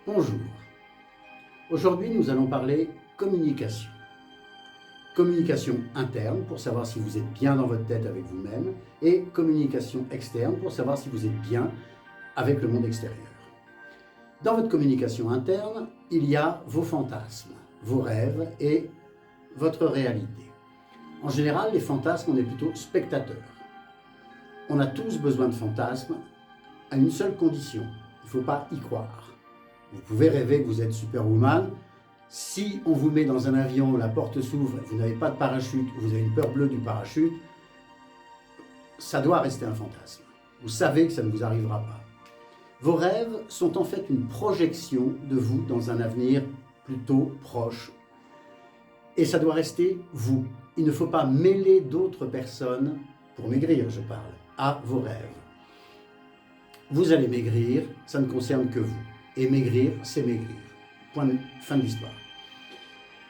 Bonjour. Aujourd'hui, nous allons parler communication. Communication interne pour savoir si vous êtes bien dans votre tête avec vous-même et communication externe pour savoir si vous êtes bien avec le monde extérieur. Dans votre communication interne, il y a vos fantasmes, vos rêves et votre réalité. En général, les fantasmes, on est plutôt spectateurs. On a tous besoin de fantasmes à une seule condition, il ne faut pas y croire. Vous pouvez rêver que vous êtes Superwoman. Si on vous met dans un avion, la porte s'ouvre, vous n'avez pas de parachute, vous avez une peur bleue du parachute, ça doit rester un fantasme. Vous savez que ça ne vous arrivera pas. Vos rêves sont en fait une projection de vous dans un avenir plutôt proche. Et ça doit rester vous. Il ne faut pas mêler d'autres personnes, pour maigrir je parle, à vos rêves. Vous allez maigrir, ça ne concerne que vous. Et maigrir, c'est maigrir. Fin de l'histoire.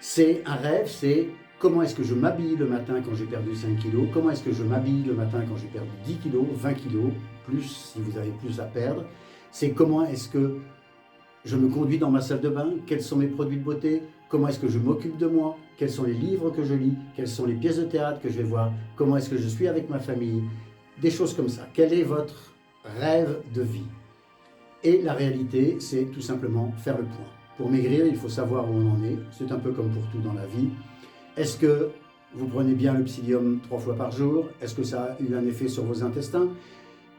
C'est un rêve, c'est comment est-ce que je m'habille le matin quand j'ai perdu 5 kilos, comment est-ce que je m'habille le matin quand j'ai perdu 10 kilos, 20 kilos, plus si vous avez plus à perdre. C'est comment est-ce que je me conduis dans ma salle de bain, quels sont mes produits de beauté, comment est-ce que je m'occupe de moi, quels sont les livres que je lis, quelles sont les pièces de théâtre que je vais voir, comment est-ce que je suis avec ma famille, des choses comme ça. Quel est votre rêve de vie? Et la réalité, c'est tout simplement faire le point. Pour maigrir, il faut savoir où on en est. C'est un peu comme pour tout dans la vie. Est-ce que vous prenez bien le psyllium 3 fois par jour? Est-ce que ça a eu un effet sur vos intestins?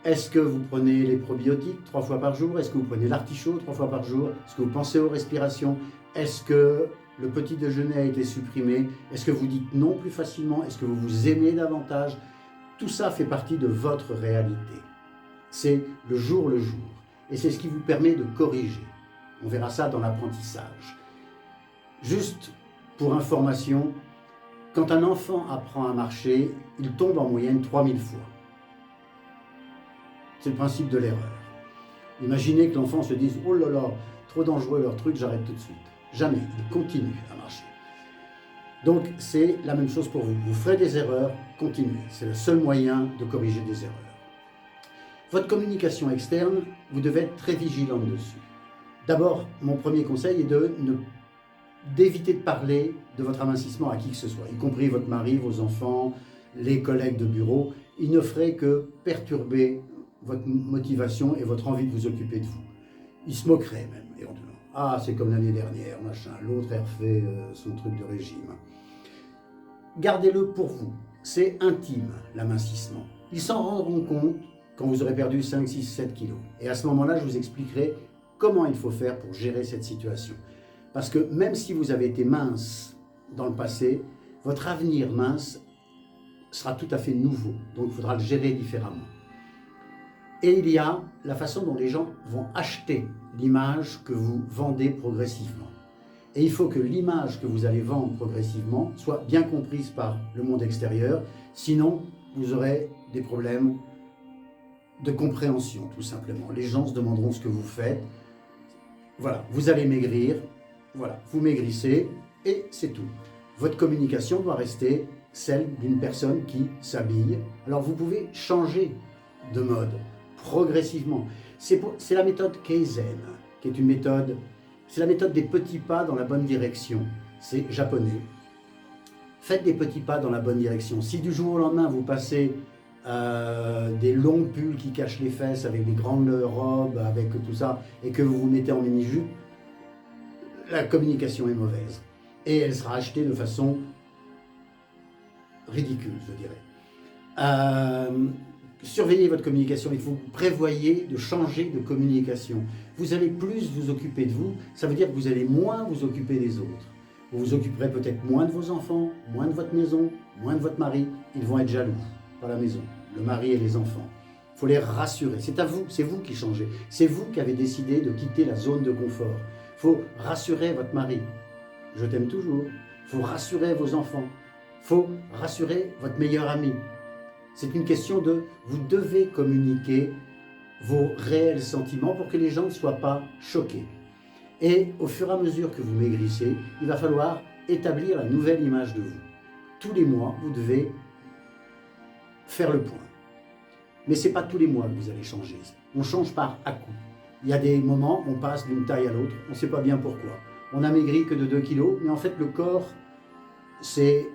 Est-ce que vous prenez les probiotiques 3 fois par jour? Est-ce que vous prenez l'artichaut 3 fois par jour? Est-ce que vous pensez aux respirations? Est-ce que le petit déjeuner a été supprimé? Est-ce que vous dites non plus facilement? Est-ce que vous vous aimez davantage? Tout ça fait partie de votre réalité. C'est le jour. Et c'est ce qui vous permet de corriger. On verra ça dans l'apprentissage. Juste pour information, quand un enfant apprend à marcher, il tombe en moyenne 3000 fois. C'est le principe de l'erreur. Imaginez que l'enfant se dise « Oh là là, trop dangereux leur truc, j'arrête tout de suite ». Jamais, il continue à marcher. Donc c'est la même chose pour vous. Vous ferez des erreurs, continuez. C'est le seul moyen de corriger des erreurs. Votre communication externe, vous devez être très vigilant dessus. D'abord, mon premier conseil est d'éviter de parler de votre amincissement à qui que ce soit, y compris votre mari, vos enfants, les collègues de bureau. Il ne ferait que perturber votre motivation et votre envie de vous occuper de vous. Il se moquerait même, éventuellement. Ah, c'est comme l'année dernière, machin, l'autre a refait son truc de régime. Gardez-le pour vous. C'est intime, l'amincissement. Ils s'en rendront compte quand vous aurez perdu 5, 6, 7 kilos. Et à ce moment-là, je vous expliquerai comment il faut faire pour gérer cette situation. Parce que même si vous avez été mince dans le passé, votre avenir mince sera tout à fait nouveau. Donc il faudra le gérer différemment. Et il y a la façon dont les gens vont acheter l'image que vous vendez progressivement. Et il faut que l'image que vous allez vendre progressivement soit bien comprise par le monde extérieur. Sinon, vous aurez des problèmes de compréhension, tout simplement. Les gens se demanderont ce que vous faites. Voilà, vous allez maigrir, voilà, vous maigrissez, et c'est tout. Votre communication doit rester celle d'une personne qui s'habille. Alors vous pouvez changer de mode, progressivement. C'est la méthode Kaizen, qui est une méthode, c'est la méthode des petits pas dans la bonne direction. C'est japonais. Faites des petits pas dans la bonne direction. Si du jour au lendemain, vous passez des longs pulls qui cachent les fesses avec des grandes robes, avec tout ça, et que vous vous mettez en mini-jupe, la communication est mauvaise. Et elle sera achetée de façon ridicule, je dirais. Surveillez votre communication, il faut que vous prévoyez de changer de communication. Vous allez plus vous occuper de vous, ça veut dire que vous allez moins vous occuper des autres. Vous vous occuperez peut-être moins de vos enfants, moins de votre maison, moins de votre mari, ils vont être jaloux. Dans la maison, le mari et les enfants. Il faut les rassurer. C'est à vous, c'est vous qui changez. C'est vous qui avez décidé de quitter la zone de confort. Il faut rassurer votre mari. Je t'aime toujours. Il faut rassurer vos enfants. Il faut rassurer votre meilleur ami. C'est une question de, vous devez communiquer vos réels sentiments pour que les gens ne soient pas choqués. Et au fur et à mesure que vous maigrissez, il va falloir établir la nouvelle image de vous. Tous les mois, vous devez faire le point. Mais ce n'est pas tous les mois que vous allez changer. On change par à-coup. Il y a des moments, on passe d'une taille à l'autre, on ne sait pas bien pourquoi. On a maigri que de 2 kilos, mais en fait le corps s'est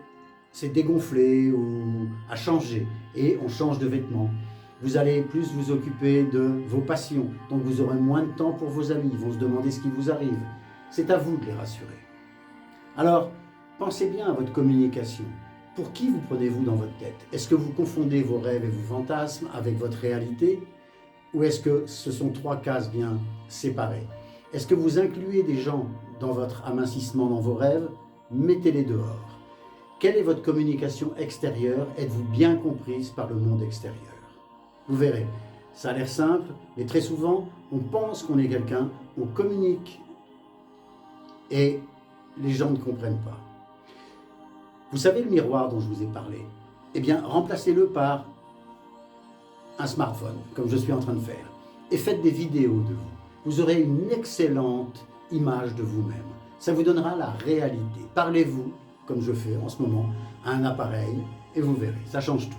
dégonflé ou a changé et on change de vêtements. Vous allez plus vous occuper de vos passions, donc vous aurez moins de temps pour vos amis, ils vont se demander ce qui vous arrive. C'est à vous de les rassurer. Alors, pensez bien à votre communication. Pour qui vous prenez-vous dans votre tête? Est-ce que vous confondez vos rêves et vos fantasmes avec votre réalité? Ou est-ce que ce sont 3 cases bien séparées? Est-ce que vous incluez des gens dans votre amincissement, dans vos rêves? Mettez-les dehors. Quelle est votre communication extérieure? Êtes-vous bien comprise par le monde extérieur? Vous verrez, ça a l'air simple, mais très souvent, on pense qu'on est quelqu'un, on communique et les gens ne comprennent pas. Vous savez le miroir dont je vous ai parlé? Eh bien, remplacez-le par un smartphone, comme je suis en train de faire, et faites des vidéos de vous. Vous aurez une excellente image de vous-même. Ça vous donnera la réalité. Parlez-vous, comme je fais en ce moment, à un appareil, et vous verrez, ça change tout.